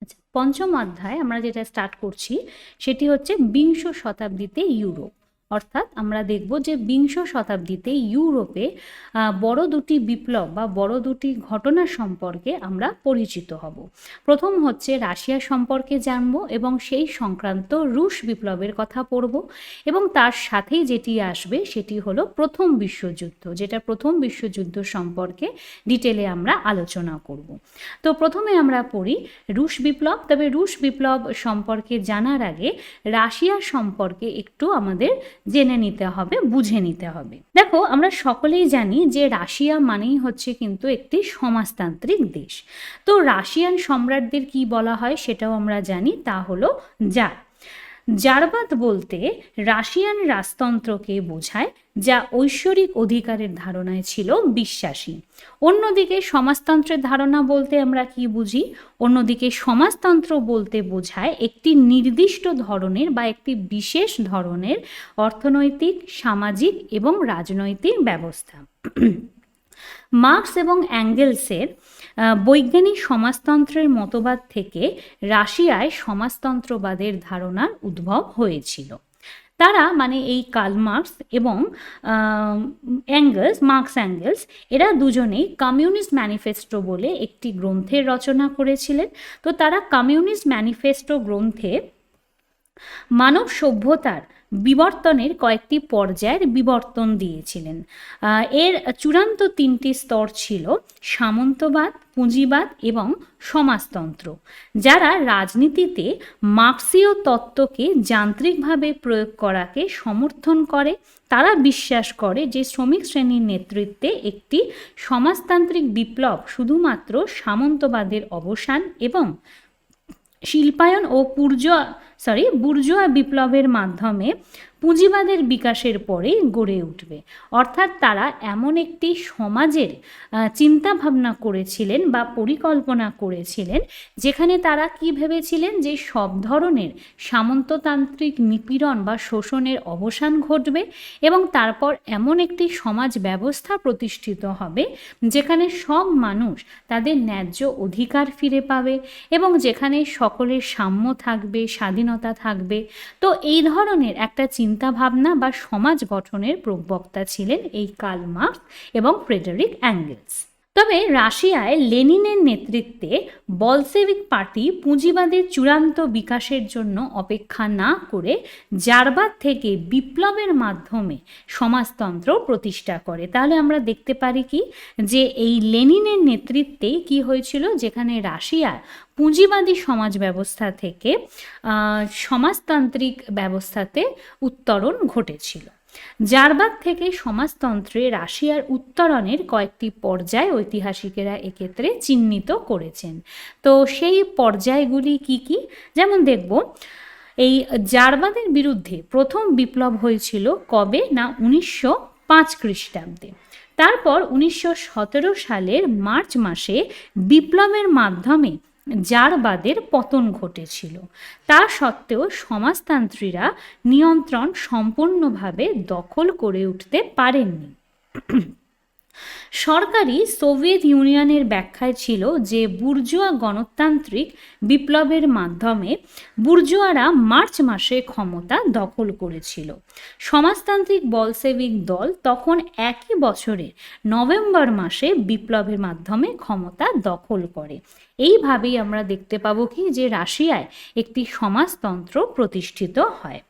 আচ্ছা, পঞ্চম অধ্যায় আমরা যেটা স্টার্ট করছি সেটি হচ্ছে বিংশ শতাব্দীতে ইউরোপ। অর্থাৎ আমরা দেখব যে বিংশ শতাব্দীতে ইউরোপে বড় দুটি বিপ্লব বা বড় দুটি ঘটনা সম্পর্কে আমরা পরিচিত হব। প্রথম হচ্ছে রাশিয়া সম্পর্কে জানব এবং সেই সংক্রান্ত রুশ বিপ্লবের কথা পড়ব, এবং তার সাথেই যেটি আসবে সেটি হলো প্রথম বিশ্বযুদ্ধ, যেটা প্রথম বিশ্বযুদ্ধ সম্পর্কে ডিটেলে আমরা আলোচনা করব। তো প্রথমে আমরা পড়ি রুশ বিপ্লব। তবে রুশ বিপ্লব সম্পর্কে জানার আগে রাশিয়া সম্পর্কে একটু আমাদের জেনে নিতে হবে, বুঝে নিতে হবে। দেখো, আমরা সকলেই জানি যে রাশিয়া মানেই হচ্ছে কিন্তু একটি সমাজতান্ত্রিক দেশ। তো রাশিয়ান সম্রাটদের কি বলা হয় সেটাও আমরা জানি, তা হলো জার। জারবাদ বলতে রাশিয়ান রাজতন্ত্রকে বোঝায়, যা ঐশ্বরিক অধিকারের ধারণায় ছিল বিশ্বাসী। অন্যদিকে সমাজতন্ত্রের ধারণা বলতে আমরা কি বুঝি? অন্যদিকে সমাজতন্ত্র বলতে বোঝায় একটি নির্দিষ্ট ধরনের বা একটি বিশেষ ধরনের অর্থনৈতিক, সামাজিক এবং রাজনৈতিক ব্যবস্থা। মার্কস এবং অ্যাঙ্গেলসের বৈজ্ঞানিক সমাজতন্ত্রের মতবাদ থেকে রাশিয়ায় সমাজতন্ত্রবাদের ধারণার উদ্ভব হয়েছিল। তারা মানে এই কার্ল মার্কস এবং মার্কস অ্যাঙ্গেলস, এরা দুজনেই কমিউনিস্ট ম্যানিফেস্টো বলে একটি গ্রন্থের রচনা করেছিলেন। তো তারা কমিউনিস্ট ম্যানিফেস্টো গ্রন্থে মানব সভ্যতার বিবর্তনের কয়েকটি পর্যায়ের বিবর্তন দিয়েছিলেন। এর চূড়ান্ত তিনটি স্তর ছিল সামন্তবাদ, পুঁজিবাদ এবং সমাজতন্ত্র। যারা রাজনীতিতে মার্ক্সীয় তত্ত্বকে যান্ত্রিকভাবে প্রয়োগ করাকে সমর্থন করে, তারা বিশ্বাস করে যে শ্রমিক শ্রেণীর নেতৃত্বে একটি সমাজতান্ত্রিক বিপ্লব শুধুমাত্র সামন্তবাদের অবসান এবং শিল্পায়ন ও বুর্জোয়া বিপ্লবের মাধ্যমে পুঁজিবাদের বিকাশের পরেই গড়ে উঠবে। অর্থাৎ তারা এমন একটি সমাজের চিন্তাভাবনা করেছিলেন বা পরিকল্পনা করেছিলেন যেখানে তারা কি ভেবেছিলেন যে সব ধরনের সামন্ততান্ত্রিক নিপীড়ন বা শোষণের অবসান ঘটবে এবং তারপর এমন একটি সমাজ ব্যবস্থা প্রতিষ্ঠিত হবে যেখানে সব মানুষ তাদের ন্যায্য অধিকার ফিরে পাবে এবং যেখানে সকলের সাম্য থাকবে, স্বাধীনতা থাকবে। তো এই ধরনের একটা চিন্তাভাবনা বা সমাজ গঠনের প্রবক্তা ছিলেন এই কার্ল মার্কস এবং ফ্রেডেরিক অ্যাঙ্গেলস। তবে রাশিয়ায় লেনিনের নেতৃত্বে বলশেভিক পার্টি পুঁজিবাদের চূড়ান্ত বিকাশের জন্য অপেক্ষা না করে জারবাদ থেকে বিপ্লবের মাধ্যমে সমাজতন্ত্র প্রতিষ্ঠা করে। তাহলে আমরা দেখতে পারি কি যে এই লেনিনের নেতৃত্বেই কি হয়েছিল, যেখানে রাশিয়ার পুঁজিবাদী সমাজ ব্যবস্থা থেকে সমাজতান্ত্রিক ব্যবস্থাতে উত্তরণ ঘটেছিল। জারবাদ থেকে সমাজতন্ত্রে রাশিয়ার উত্তরণের কয়েকটি পর্যায় ঐতিহাসিকেরা এক্ষেত্রে চিহ্নিত করেছেন। তো সেই পর্যায়গুলি কি কি? যেমন দেখব, এই জারবাদের বিরুদ্ধে প্রথম বিপ্লব হয়েছিল কবে না 1905 খ্রিস্টাব্দে। তারপর 1917 সালের মার্চ মাসে বিপ্লবের মাধ্যমে জারবাদের পতন ঘটেছিল। তা সত্ত্বেও সমাজতান্ত্রীরা নিয়ন্ত্রণ সম্পূর্ণভাবে দখল করে উঠতে পারেননি। সরকারি সোভিয়েত ইউনিয়নের ব্যাখ্যায় ছিল যে বুর্জোয়া গণতান্ত্রিক বিপ্লবের মাধ্যমে বুর্জোয়ারা মার্চ মাসে ক্ষমতা দখল করেছিল। সমাজতান্ত্রিক বলশেভিক দল তখন একই বছরের নভেম্বর মাসে বিপ্লবের মাধ্যমে ক্ষমতা দখল করে। এইভাবেই আমরা দেখতে পাবো কি যে রাশিয়ায় একটি সমাজতন্ত্র প্রতিষ্ঠিত হয়।